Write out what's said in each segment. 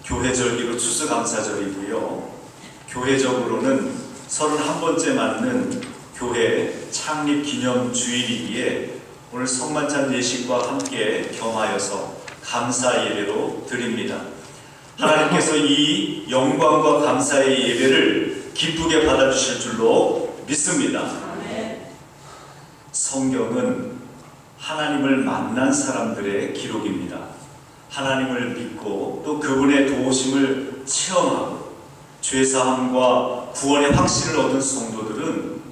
교회절기로 추수감사절이고요. 교회적으로는 31번째 맞는 교회 창립 기념 주일이기에 오늘 성만찬 예식과 함께 겸하여서 감사 예배로 드립니다. 하나님께서 이 영광과 감사의 예배를 기쁘게 받아주실 줄로 믿습니다. 성경은 하나님을 만난 사람들의 기록입니다. 하나님을 믿고 또 그분의 도우심을 체험하고 죄사함과 구원의 확신을 얻은 성도들은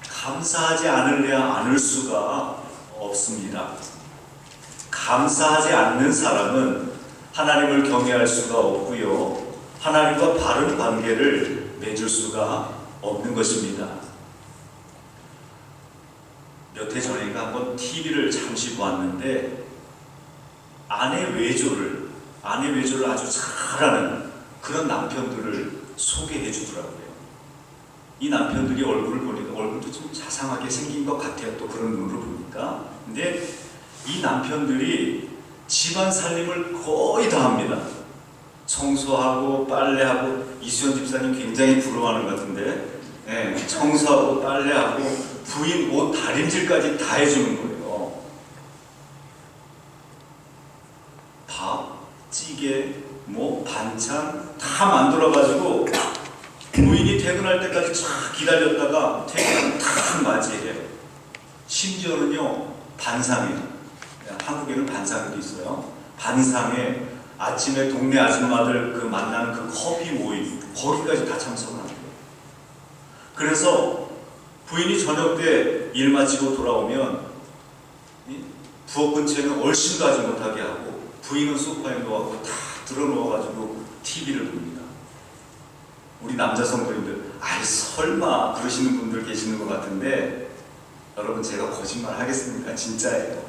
감사하지 않으려 않을 수가 없습니다. 감사하지 않는 사람은 하나님을 경외할 수가 없고요, 하나님과 바른 관계를 맺을 수가 없는 것입니다. 몇 해 전인가 한번 TV를 잠시 보았는데 아내 외조를 아주 잘하는 그런 남편들을 소개해 주더라고요. 이 남편들이 얼굴을 보니까 얼굴도 좀 자상하게 생긴 것 같아요. 또 그런 눈으로 보니까. 근데 이 남편들이 집안 살림을 거의 다 합니다. 청소하고 빨래하고, 이수연 집사님 굉장히 부러워하는 것 같은데, 청소하고 빨래하고 부인 옷 다림질까지 다 해주는 거예요. 밥, 찌개, 반찬 다 만들어가지고 부인이 퇴근할 때까지 쫙 기다렸다가 퇴근하면 탁 맞이해요. 심지어는요, 반상회, 한국에는 반상회도 있어요. 반상회 아침에 동네 아줌마들 만나는 그 커피 모임, 거기까지 다 참석을 합니다. 그래서 부인이 저녁 때 일 마치고 돌아오면 부엌 근처에는 얼씬도 하지 못하게 하고 부인은 소파에 누워서 다 들어누워가지고 TV를 봅니다. 우리 남자 성도님들, 설마 그러시는 분들 계시는 것 같은데, 여러분, 제가 거짓말 하겠습니까? 진짜예요.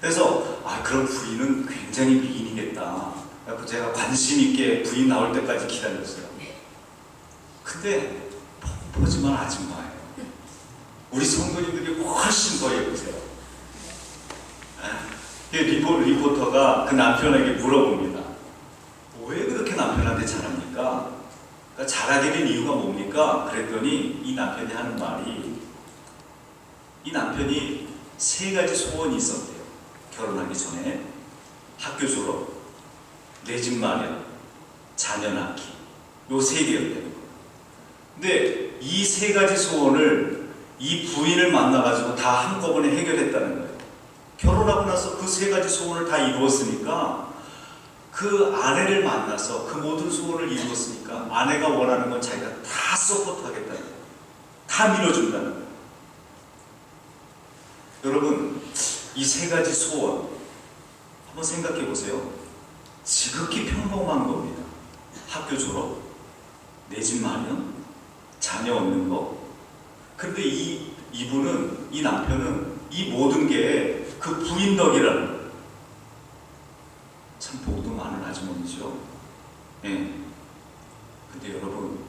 그래서 그럼 부인은 굉장히 미인이겠다. 그래서 제가 관심 있게 부인 나올 때까지 기다렸어요. 근데 펑퍼짐한 아줌마예요. 우리 성도님들이 훨씬 더 예쁘세요. 리포터가 그 남편에게 물어봅니다. 왜 그렇게 남편한테 잘합니까? 그러니까 잘하게 된 이유가 뭡니까? 그랬더니 이 남편이 하는 말이, 이 남편이 3가지 소원이 있었대요. 결혼하기 전에. 학교 졸업, 내 집 마련, 자녀 낳기. 요 3개였대요. 근데 이 3가지 소원을 이 부인을 만나가지고 다 한꺼번에 해결했다는 거예요. 결혼하고 나서 그 3가지 소원을 다 이루었으니까, 그 아내를 만나서 그 모든 소원을 이루었으니까 아내가 원하는 건 자기가 다 서포트하겠다는 거예요. 다 밀어준다는 거예요. 여러분, 이 3가지 소원 한번 생각해 보세요. 지극히 평범한 겁니다. 학교 졸업, 내 집 마련, 자녀 얻는 거. 근데 이분은, 이 남편은 이 모든 게 그 부인 덕이라는 거예요. 참 복도 많은 아주머니죠. 근데 여러분,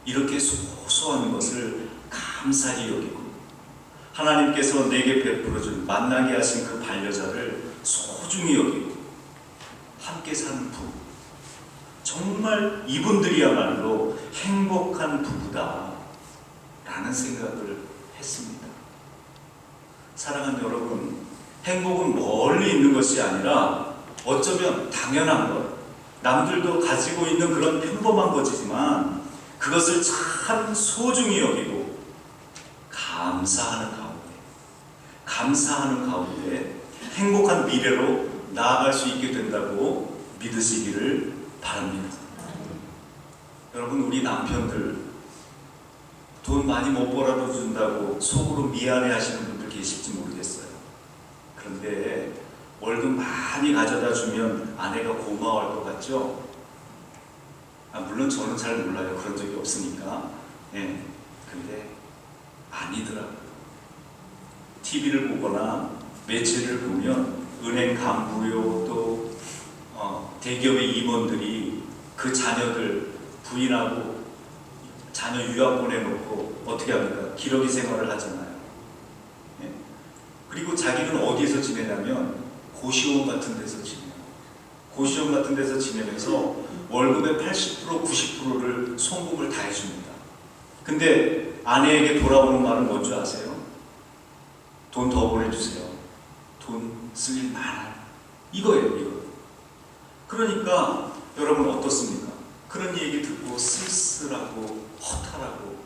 이렇게 소소한 것을 감사히 여기고 하나님께서 내게 베풀어준, 만나게 하신 그 반려자를 소중히 여기고 함께 사는 부부, 정말 이분들이야말로 행복한 부부다 라는 생각을 했습니다. 사랑하는 여러분, 행복은 멀리 있는 것이 아니라 어쩌면 당연한 것, 남들도 가지고 있는 그런 평범한 것이지만 그것을 참 소중히 여기고 감사하는 가운데 행복한 미래로 나아갈 수 있게 된다고 믿으시기를 바랍니다. 여러분, 우리 남편들 돈 많이 못 벌어도 준다고 속으로 미안해 하시는 분들 계실지 모르겠어요. 그런데 월급 많이 가져다 주면 아내가 고마워할 것 같죠? 물론 저는 잘 몰라요. 그런 적이 없으니까. 근데 아니더라고요. TV를 보거나 매체를 보면 은행 간부요, 또 대기업의 임원들이 그 자녀들, 부인하고 자녀 유학 보내놓고 어떻게 합니까? 기러기 생활을 하잖아요. 그리고 자기는 어디에서 지내냐면 고시원 같은 데서 지내요. 고시원 같은 데서 지내면서 월급의 80% 90%를 송금을 다 해줍니다. 근데 아내에게 돌아오는 말은 뭔지 아세요? 돈 더 보내주세요. 돈 쓸 일 많아요. 이거예요, 이거. 그러니까 여러분 어떻습니까? 그런 얘기 듣고 쓸쓸하고 허탈하고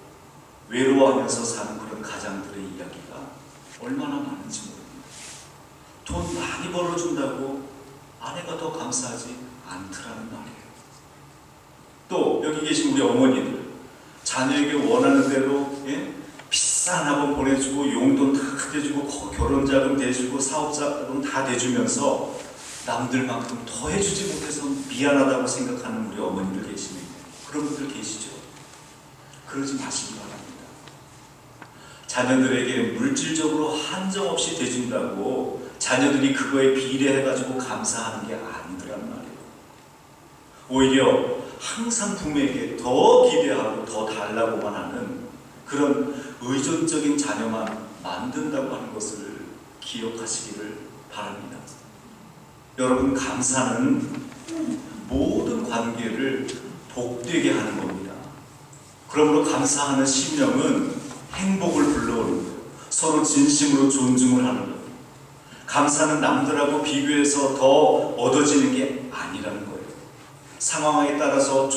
외로워하면서 사는 그런 가장들의 이야기가 얼마나 많은지 모릅니다. 돈 많이 벌어준다고 아내가 더 감사하지 않더라는 말이에요. 또 여기 계신 우리 어머니들, 자녀에게 원하는 대로 비싼 학원 보내주고 용돈 다 대주고 결혼자금 대주고 사업자금 다 대주면서 남들만큼 더 해주지 못해서 미안하다고 생각하는 우리 어머니들 계시네요. 그런 분들 계시죠? 그러지 마시기 바랍니다. 자녀들에게 물질적으로 한정없이 대준다고 자녀들이 그거에 비례해가지고 감사하는 게 아니더란 말이에요. 오히려 항상 부모에게 더 기대하고 더 달라고만 하는 그런 의존적인 자녀만 만든다고 하는 것을 기억하시기를 바랍니다. 여러분, 감사는 모든 관계를 복되게 하는 겁니다. 그러므로 감사하는 심령은 행복을 불러오는 거예요. 서로 진심으로 존중을 하는 거예요. 감사는 남들하고 비교해서 더 얻어지는 게 아니라는 거예요. 상황에 따라서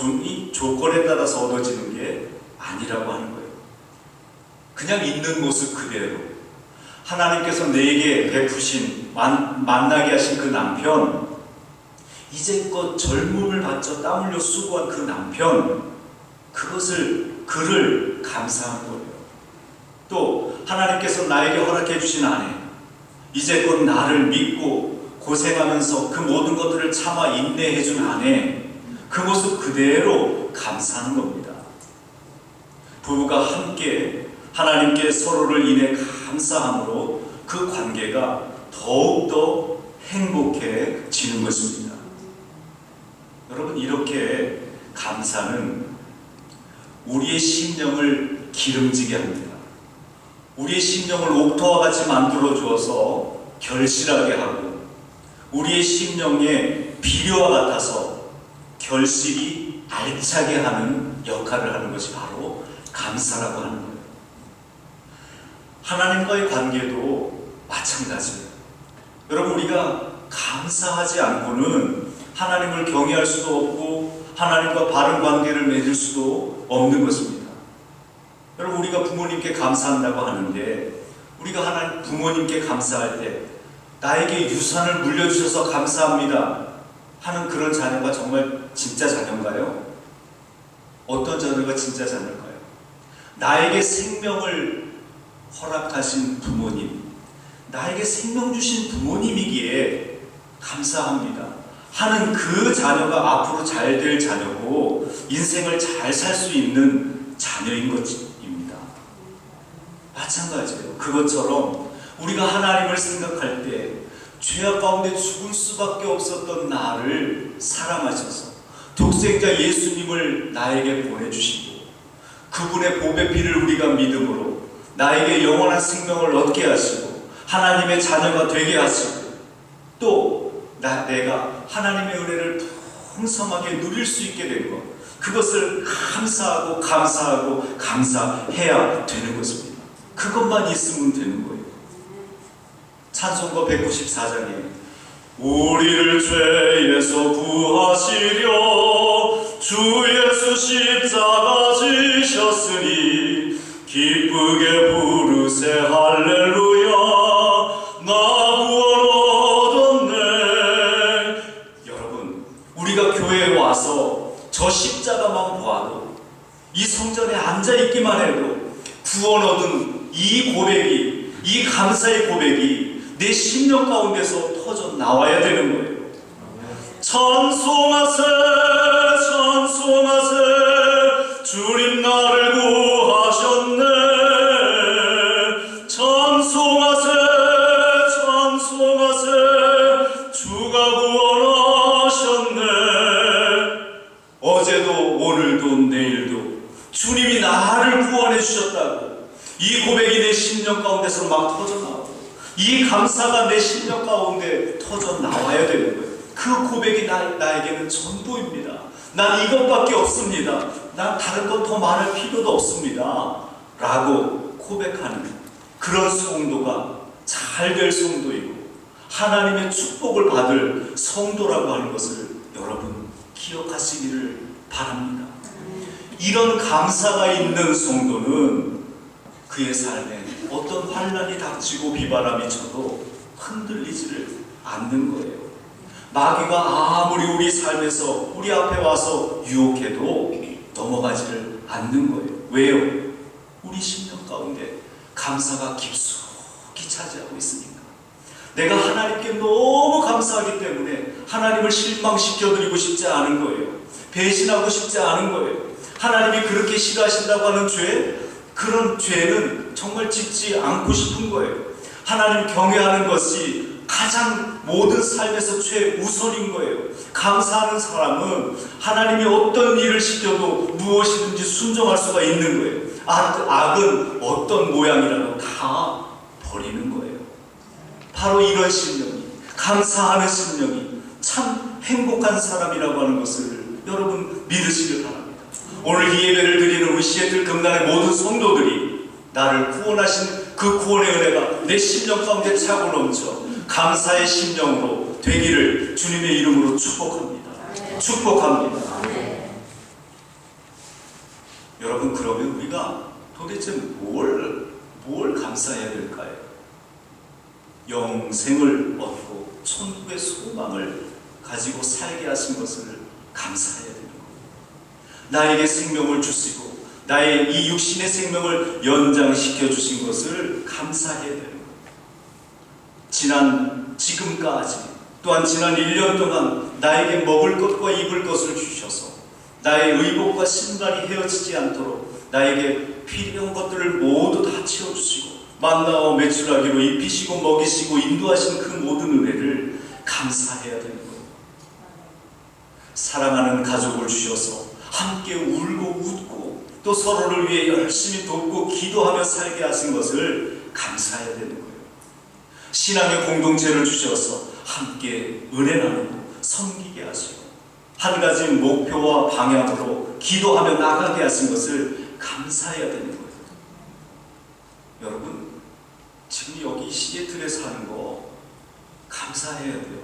조건에 따라서 얻어지는 게 아니라고 하는 거예요. 그냥 있는 모습 그대로 하나님께서 내게 베푸신 만나게 하신 그 남편, 이제껏 젊음을 바쳐 땀 흘려 수고한 그 남편, 그를 감사한 거예요. 또 하나님께서 나에게 허락해 주신 아내, 이제껏 나를 믿고 고생하면서 그 모든 것들을 참아 인내해 준 아내, 그 모습 그대로 감사하는 겁니다. 부부가 함께 하나님께 서로를 인해 감사함으로 그 관계가 더욱더 행복해지는 것입니다. 여러분, 이렇게 감사는 우리의 심령을 기름지게 합니다. 우리의 심령을 옥토와 같이 만들어 주어서 결실하게 하고, 우리의 심령에 비료와 같아서 결실이 알차게 하는 역할을 하는 것이 바로 감사라고 하는 거예요. 하나님과의 관계도 마찬가지예요. 여러분, 우리가 감사하지 않고는 하나님을 경외할 수도 없고 하나님과 바른 관계를 맺을 수도 없는 것입니다. 여러분, 우리가 부모님께 감사한다고 하는데, 우리가 하나님 부모님께 감사할 때 나에게 유산을 물려주셔서 감사합니다 하는 그런 자녀가 정말 진짜 자녀인가요? 어떤 자녀가 진짜 자녀일까요? 나에게 생명을 허락하신 부모님, 나에게 생명 주신 부모님이기에 감사합니다 하는 그 자녀가 앞으로 잘 될 자녀고 인생을 잘 살 수 있는 자녀인 것입니다. 마찬가지예요. 그것처럼 우리가 하나님을 생각할 때 죄악 가운데 죽을 수밖에 없었던 나를 사랑하셔서 독생자 예수님을 나에게 보내주시고, 그분의 보배 피를 우리가 믿음으로 나에게 영원한 생명을 얻게 하시고 하나님의 자녀가 되게 하시고, 또 내가 하나님의 은혜를 풍성하게 누릴 수 있게 된 것, 그것을 감사하고 감사해야 되는 것입니다. 그것만 있으면 되는 거예요. 찬송가 194장에 우리를 죄에서 구하시려 주 예수 십자가 지셨으니 기쁘게 부르세 할렐루야 나 구원 얻었네. 여러분, 우리가 교회에 와서 저 십자가만 보아도, 이 성전에 앉아있기만 해도 구원 얻은 이 고백이, 이 감사의 고백이 내 심령 가운데서 터져 나와야 되는 거예요. 찬송하세 찬송하세 주님 나를 구하셨네. 찬송하세 찬송하세 주가 구원하셨네. 어제도 오늘도 내일도 주님이 나를 구원해 주셨다고 이 고백이 내 심령 가운데서 막 터져 나오고, 이 감사가 내 심령 가운데 터져 나와야 되는 거예요. 그 고백이 나에게는 전부입니다. 난 이것밖에 없습니다. 난 다른 것 더 말할 필요도 없습니다. 라고 고백하는 그런 성도가 잘 될 성도이고 하나님의 축복을 받을 성도라고 하는 것을 여러분 기억하시기를 바랍니다. 이런 감사가 있는 성도는 그의 삶에 어떤 환난이 닥치고 비바람이 쳐도 흔들리지를 않는 거예요. 마귀가 아무리 우리 삶에서 우리 앞에 와서 유혹해도 넘어가지를 않는 거예요. 왜요? 우리 심령 가운데 감사가 깊숙이 차지하고 있으니까. 내가 하나님께 너무 감사하기 때문에 하나님을 실망시켜드리고 싶지 않은 거예요. 배신하고 싶지 않은 거예요. 하나님이 그렇게 싫어하신다고 하는 죄, 그런 죄는 정말 짓지 않고 싶은 거예요. 하나님 경외하는 것이 가장 모든 삶에서 최우선인 거예요. 감사하는 사람은 하나님이 어떤 일을 시켜도 무엇이든지 순종할 수가 있는 거예요. 악은 어떤 모양이라도 다 버리는 거예요. 바로 이런 심령이, 감사하는 심령이 참 행복한 사람이라고 하는 것을 여러분 믿으시길 바랍니다. 오늘 이 예배를 드리는 우리 시애틀 금단의 모든 성도들이 나를 구원하신 그 구원의 은혜가 내 심령 가운데 차고 넘쳐 감사의 심령으로 되기를 주님의 이름으로 축복합니다. 축복합니다. 여러분, 그러면 우리가 도대체 뭘 감사해야 될까요? 영생을 얻고 천국의 소망을 가지고 살게 하신 것을 감사해야 되는 거예요. 나에게 생명을 주시고 나의 이 육신의 생명을 연장시켜 주신 것을 감사해야 되는 거예요. 지금까지 또한 지난 1년 동안 나에게 먹을 것과 입을 것을 주셔서 나의 의복과 신발이 헤어지지 않도록 나에게 필요한 것들을 모두 다 채워주시고 만나와 매출하기로 입히시고 먹이시고 인도하신 그 모든 은혜를 감사해야 되는 거예요. 사랑하는 가족을 주셔서 함께 울고 웃고 또 서로를 위해 열심히 돕고 기도하며 살게 하신 것을 감사해야 되는 거예요. 신앙의 공동체를 주셔서 함께 은혜 나누고 섬기게 하시고 한 가지 목표와 방향으로 기도하며 나가게 하신 것을 감사해야 되는 거예요. 여러분, 지금 여기 시애틀에 사는 거 감사해야 돼요.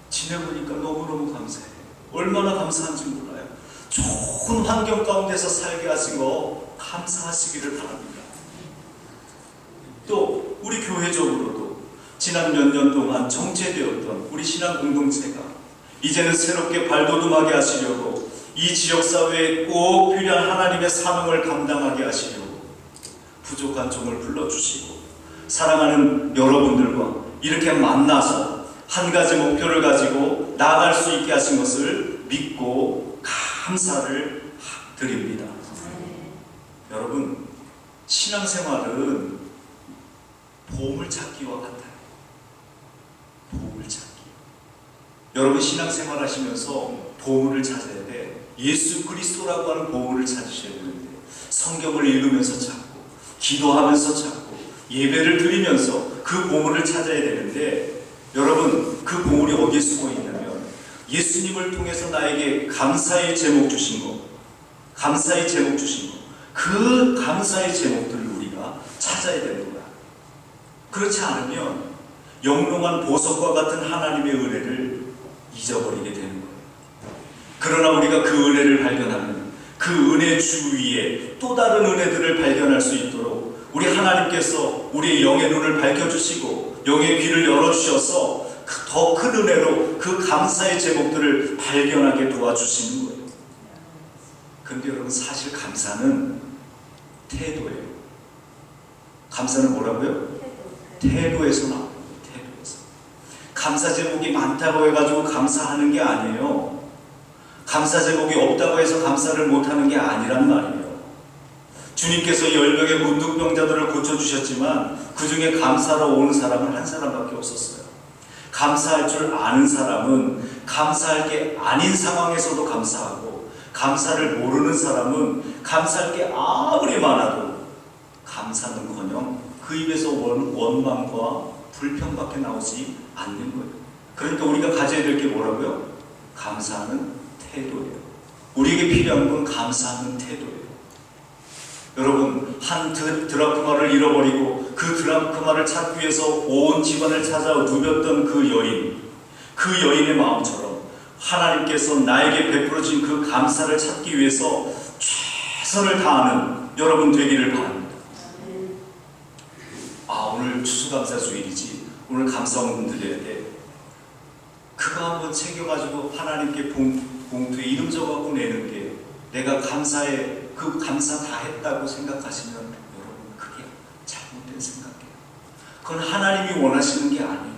지내보니까 너무너무 감사해요. 얼마나 감사한지 몰라요. 좋은 환경 가운데서 살게 하신 거 감사하시기를 바랍니다. 또 우리 교회적으로도 지난 몇 년 동안 정체되었던 우리 신앙 공동체가 이제는 새롭게 발돋움하게 하시려고 이 지역사회에 꼭 필요한 하나님의 사명을 감당하게 하시려고 부족한 종을 불러주시고 사랑하는 여러분들과 이렇게 만나서 한 가지 목표를 가지고 나아갈 수 있게 하신 것을 믿고 감사를 드립니다. 여러분, 신앙생활은 보물찾기와 같아요. 보물찾기. 여러분, 신앙생활 하시면서 보물을 찾아야 돼. 예수 그리스도라고 하는 보물을 찾으셔야 되는데 성경을 읽으면서 찾고 기도하면서 찾고 예배를 드리면서 그 보물을 찾아야 되는데 여러분, 그 보물이 어디에 숨어 있냐면 예수님을 통해서 나에게 감사의 제목 주신 거, 감사의 제목 주신 거, 그 감사의 제목들을 우리가 찾아야 되는 거야. 그렇지 않으면 영롱한 보석과 같은 하나님의 은혜를 잊어버리게 되는 거예요. 그러나 우리가 그 은혜를 발견하는 그 은혜 주위에 또 다른 은혜들을 발견할 수 있도록 우리 하나님께서 우리의 영의 눈을 밝혀주시고 영의 귀를 열어주셔서 더 큰 은혜로 그 감사의 제목들을 발견하게 도와주시는 거예요. 근데 여러분, 사실 감사는 태도예요. 감사는 뭐라고요? 태도에서 나와요. 태도에서. 감사 제목이 많다고 해가지고 감사하는 게 아니에요. 감사 제목이 없다고 해서 감사를 못하는 게 아니란 말이에요. 주님께서 10명의 문둥병자들을 고쳐주셨지만 그 중에 감사로 오는 사람은 한 사람밖에 없었어요. 감사할 줄 아는 사람은 감사할 게 아닌 상황에서도 감사하고, 감사를 모르는 사람은 감사할 게 아무리 많아도 감사는커녕 그 입에서 원망과 불평밖에 나오지 않는 거예요. 그러니까 우리가 가져야 될 게 뭐라고요? 감사하는 태도예요. 우리에게 필요한 건 감사하는 태도예요. 여러분, 한 드라크마를 잃어버리고 그 드라크마를 찾기 위해서 온 집안을 찾아 누볐던 그 여인의 마음처럼 하나님께서 나에게 베풀어진 그 감사를 찾기 위해서 최선을 다하는 여러분 되기를 바랍니다. 오늘 추수감사주일이지, 오늘 감사원 드려야 돼. 그거 한번 챙겨가지고 하나님께 봉투에 이름 적어갖고 내는 게 내가 감사해, 그 감사 다 했다고 생각하시면 여러분 그게 잘못된 생각이에요. 그건 하나님이 원하시는 게 아니에요.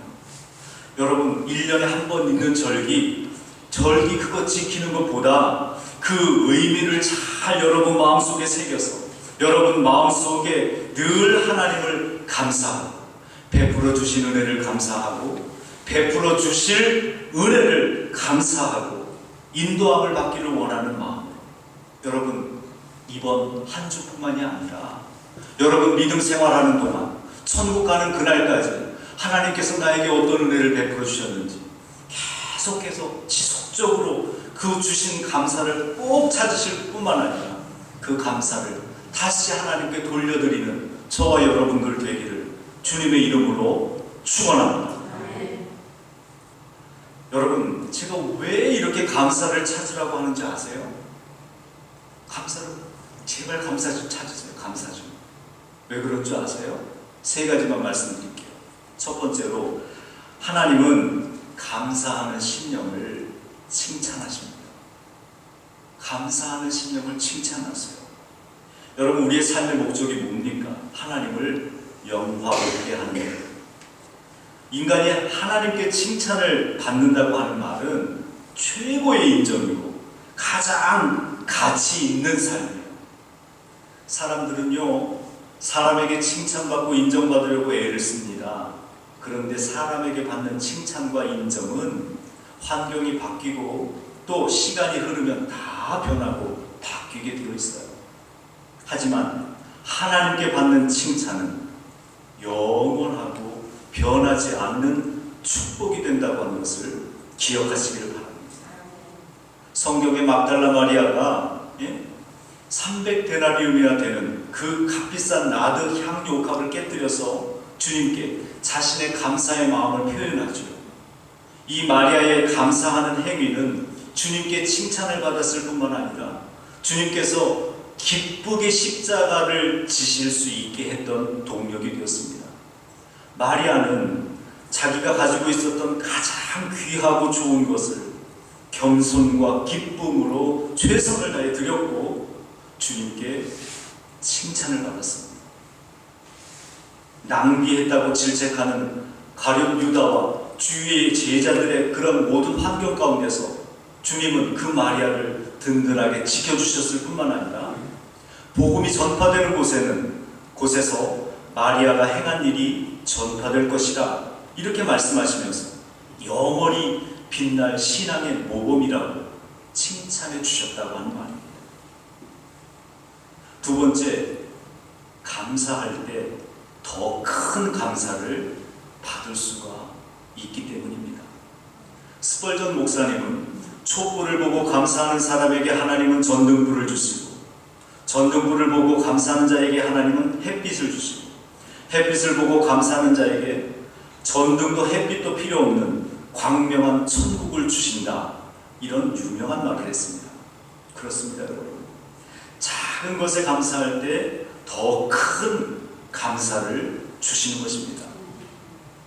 여러분 1년에 한 번 있는 절기 그거 지키는 것보다 그 의미를 잘 여러분 마음속에 새겨서 여러분 마음속에 늘 하나님을 감사하고 베풀어 주신 은혜를 감사하고 베풀어 주실 은혜를 감사하고 인도함을 받기를 원하는 마음으로 여러분 이번 한 주뿐만이 아니라 여러분 믿음 생활하는 동안 천국 가는 그날까지 하나님께서 나에게 어떤 은혜를 베풀어 주셨는지 계속해서 지속적으로 그 주신 감사를 꼭 찾으실 뿐만 아니라 그 감사를 다시 하나님께 돌려드리는 저와 여러분들 되기를 주님의 이름으로 축원합니다. 여러분 제가 왜 이렇게 감사를 찾으라고 하는지 아세요? 감사를 제발 감사 좀 찾으세요. 감사 좀. 왜 그런 줄 아세요? 세 가지만 말씀드릴게요. 첫 번째로 하나님은 감사하는 심령을 칭찬하십니다. 감사하는 심령을 칭찬하세요. 여러분 우리의 삶의 목적이 뭡니까? 하나님을 영화롭게 하는 거예요. 인간이 하나님께 칭찬을 받는다고 하는 말은 최고의 인정이고 가장 가치 있는 삶이에요. 사람들은요 사람에게 칭찬받고 인정받으려고 애를 씁니다. 그런데 사람에게 받는 칭찬과 인정은 환경이 바뀌고 또 시간이 흐르면 다 변하고 바뀌게 되어 있어요. 하지만 하나님께 받는 칭찬은 영원하고 변하지 않는 축복이 된다고 하는 것을 기억하시기를 바랍니다. 성경의 막달라 마리아가 300데나리움이나 되는 그 값비싼 나드 향유옥합을 깨뜨려서 주님께 자신의 감사의 마음을 표현하죠. 이 마리아의 감사하는 행위는 주님께 칭찬을 받았을 뿐만 아니라 주님께서 기쁘게 십자가를 지실 수 있게 했던 동력이 되었습니다. 마리아는 자기가 가지고 있었던 가장 귀하고 좋은 것을 겸손과 기쁨으로 최선을 다해 드렸고 주님께 칭찬을 받았습니다. 낭비했다고 질책하는 가룟 유다와 주위의 제자들의 그런 모든 환경 가운데서 주님은 그 마리아를 든든하게 지켜주셨을 뿐만 아니라 복음이 전파되는 곳에서 마리아가 행한 일이 전파될 것이라 이렇게 말씀하시면서 영원히 빛날 신앙의 모범이라고 칭찬해 주셨다고 하는 말입니다. 두 번째, 감사할 때 더 큰 감사를 받을 수가 있기 때문입니다. 스펄전 목사님은 촛불을 보고 감사하는 사람에게 하나님은 전등불을 주시고 전등불을 보고 감사하는 자에게 하나님은 햇빛을 주시고 햇빛을 보고 감사하는 자에게 전등도 햇빛도 필요 없는 광명한 천국을 주신다. 이런 유명한 말을 했습니다. 그렇습니다, 여러분. 작은 것에 감사할 때 더 큰 감사를 주시는 것입니다.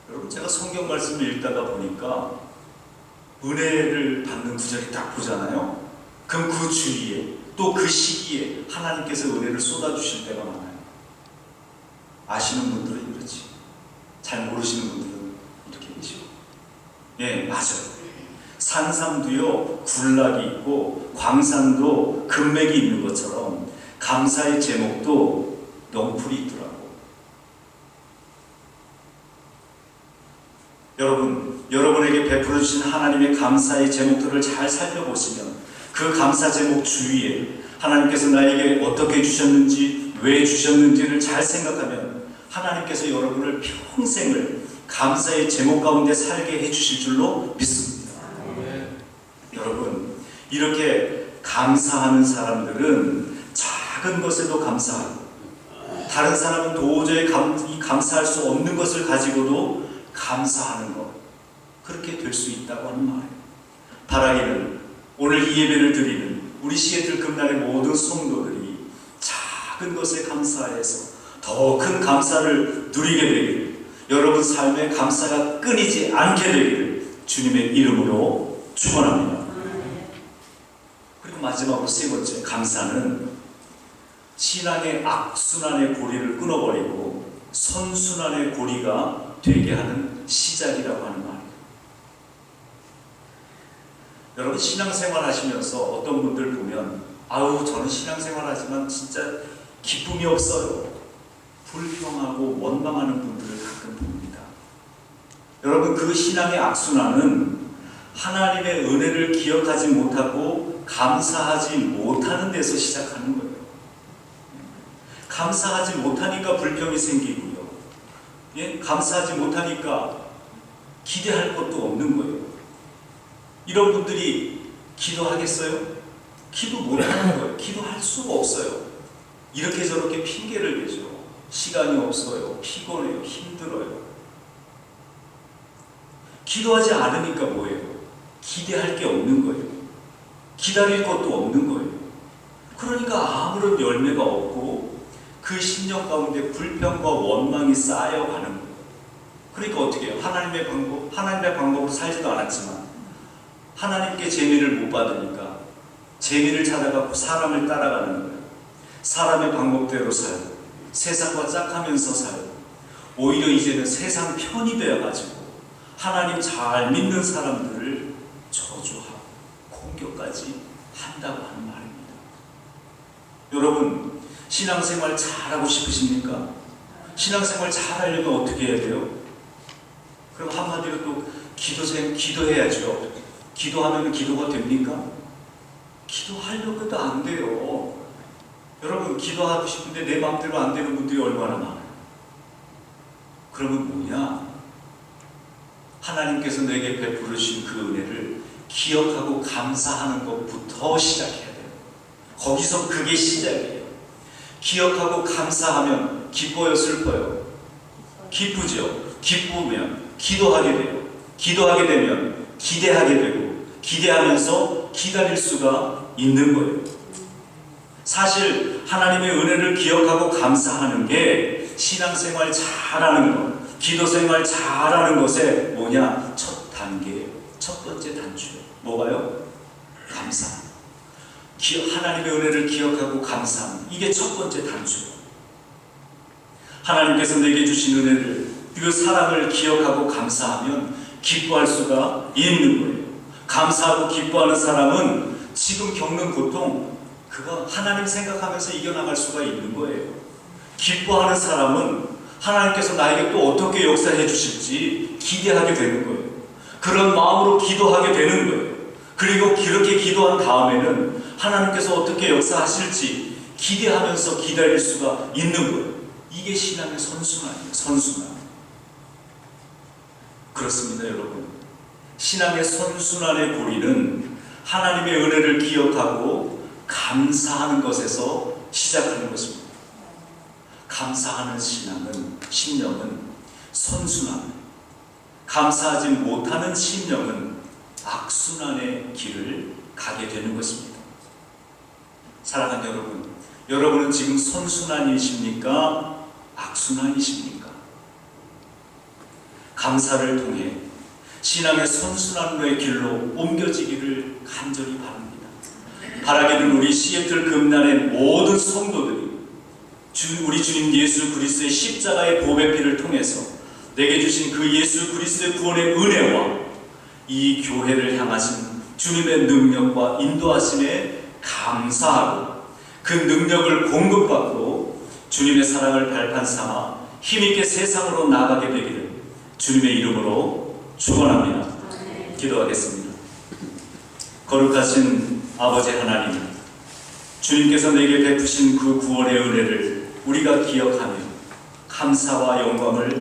여러분 제가 성경 말씀을 읽다가 보니까 은혜를 받는 구절이 딱 보잖아요. 그럼 그 주위에 또 그 시기에 하나님께서 은혜를 쏟아주실 때가 많아요. 아시는 분들은 그렇지, 잘 모르시는 분들은 이렇게 계시고. 예, 맞아요. 산삼도요 군락이 있고 광산도 금맥이 있는 것처럼 감사의 제목도 넝풀이 있더라고. 여러분에게 베풀어 주신 하나님의 감사의 제목들을 잘 살펴보시면 그 감사 제목 주위에 하나님께서 나에게 어떻게 주셨는지 왜 주셨는지를 잘 생각하면 하나님께서 여러분을 평생을 감사의 제목 가운데 살게 해주실 줄로 믿습니다. 여러분 이렇게 감사하는 사람들은 작은 것에도 감사하고, 다른 사람은 도저히 감사할 수 없는 것을 가지고도 감사하는 것, 그렇게 될 수 있다고 하는 말이에요. 바라기는 오늘 이 예배를 드리는 우리 시애틀 금날의 모든 성도들이 작은 것에 감사해서 더 큰 감사를 누리게 되기를, 여러분 삶에 감사가 끊이지 않게 되기를 주님의 이름으로 축원합니다. 그리고 마지막으로 세 번째, 감사는 신앙의 악순환의 고리를 끊어버리고 선순환의 고리가 되게 하는 시작이라고 하는 말이에요. 여러분 신앙생활 하시면서 어떤 분들 보면 아우 저는 신앙생활 하지만 진짜 기쁨이 없어요, 불평하고 원망하는 분들을 가끔 봅니다. 여러분 그 신앙의 악순환은 하나님의 은혜를 기억하지 못하고 감사하지 못하는 데서 시작하는 거예요. 감사하지 못하니까 불평이 생기고요. 예? 감사하지 못하니까 기대할 것도 없는 거예요. 이런 분들이 기도하겠어요? 기도 못하는 거예요. 기도할 수가 없어요. 이렇게 저렇게 핑계를 대죠. 시간이 없어요. 피곤해요. 힘들어요. 기도하지 않으니까 뭐예요? 기대할 게 없는 거예요. 기다릴 것도 없는 거예요. 그러니까 아무런 열매가 없고 그 심령 가운데 불평과 원망이 쌓여가는 거예요. 그러니까 어떻게 해요? 하나님의 방법으로 살지도 않았지만 하나님께 재미를 못 받으니까 재미를 찾아가고 사람을 따라가는 거예요. 사람의 방법대로 살고 세상과 짝하면서 살고, 오히려 이제는 세상 편이 되어가지고 하나님 잘 믿는 사람들을 저주하고 공격까지 한다고 하는 말입니다. 여러분 신앙생활 잘하고 싶으십니까? 신앙생활 잘하려면 어떻게 해야 돼요? 그럼 한마디로 또 기도해야죠. 기도하면 기도가 됩니까? 기도하려고 해도 안 돼요. 여러분 기도하고 싶은데 내 마음대로 안 되는 분들이 얼마나 많아요. 그러면 뭐냐? 하나님께서 내게 베풀어 주신 그 은혜를 기억하고 감사하는 것부터 시작해야 돼요. 거기서 그게 시작이에요. 기억하고 감사하면 기뻐요, 슬퍼요? 기쁘죠. 기쁘면 기도하게 돼요. 기도하게 되면 기대하게 되고, 기대하면서 기다릴 수가 있는 거예요. 사실 하나님의 은혜를 기억하고 감사하는 게 신앙생활 잘하는 것, 기도생활 잘하는 것의 뭐냐? 첫 단계예요. 첫 번째 단추예요. 뭐가요? 감사. 하나님의 은혜를 기억하고 감사하는, 이게 첫 번째 단추예요. 하나님께서 내게 주신 은혜를, 그 사랑을 기억하고 감사하면 기뻐할 수가 있는 거예요. 감사하고 기뻐하는 사람은 지금 겪는 고통, 그거 하나님 생각하면서 이겨나갈 수가 있는 거예요. 기뻐하는 사람은 하나님께서 나에게 또 어떻게 역사해 주실지 기대하게 되는 거예요. 그런 마음으로 기도하게 되는 거예요. 그리고 그렇게 기도한 다음에는 하나님께서 어떻게 역사하실지 기대하면서 기다릴 수가 있는 거예요. 이게 신앙의 선순환이에요. 선순환. 그렇습니다, 여러분. 신앙의 선순환의 고리는 하나님의 은혜를 기억하고 감사하는 것에서 시작하는 것입니다. 감사하는 심령은 선순환, 감사하지 못하는 심령은 악순환의 길을 가게 되는 것입니다. 사랑하는 여러분, 여러분은 지금 선순환이십니까? 악순환이십니까? 감사를 통해 신앙의 선순환의 길로 옮겨지기를 간절히 바랍니다. 바라기는 우리 시애틀 금난의 모든 성도들이 우리 주님 예수 그리스도의 십자가의 보배 피를 통해서 내게 주신 그 예수 그리스도의 구원의 은혜와 이 교회를 향하신 주님의 능력과 인도하심에 감사하고 그 능력을 공급받고 주님의 사랑을 발판 삼아 힘있게 세상으로 나아가게 되기를 주님의 이름으로 축원합니다. 기도하겠습니다. 거룩하신 아버지 하나님, 주님께서 내게 베푸신 그 구원의 은혜를 우리가 기억하며 감사와 영광을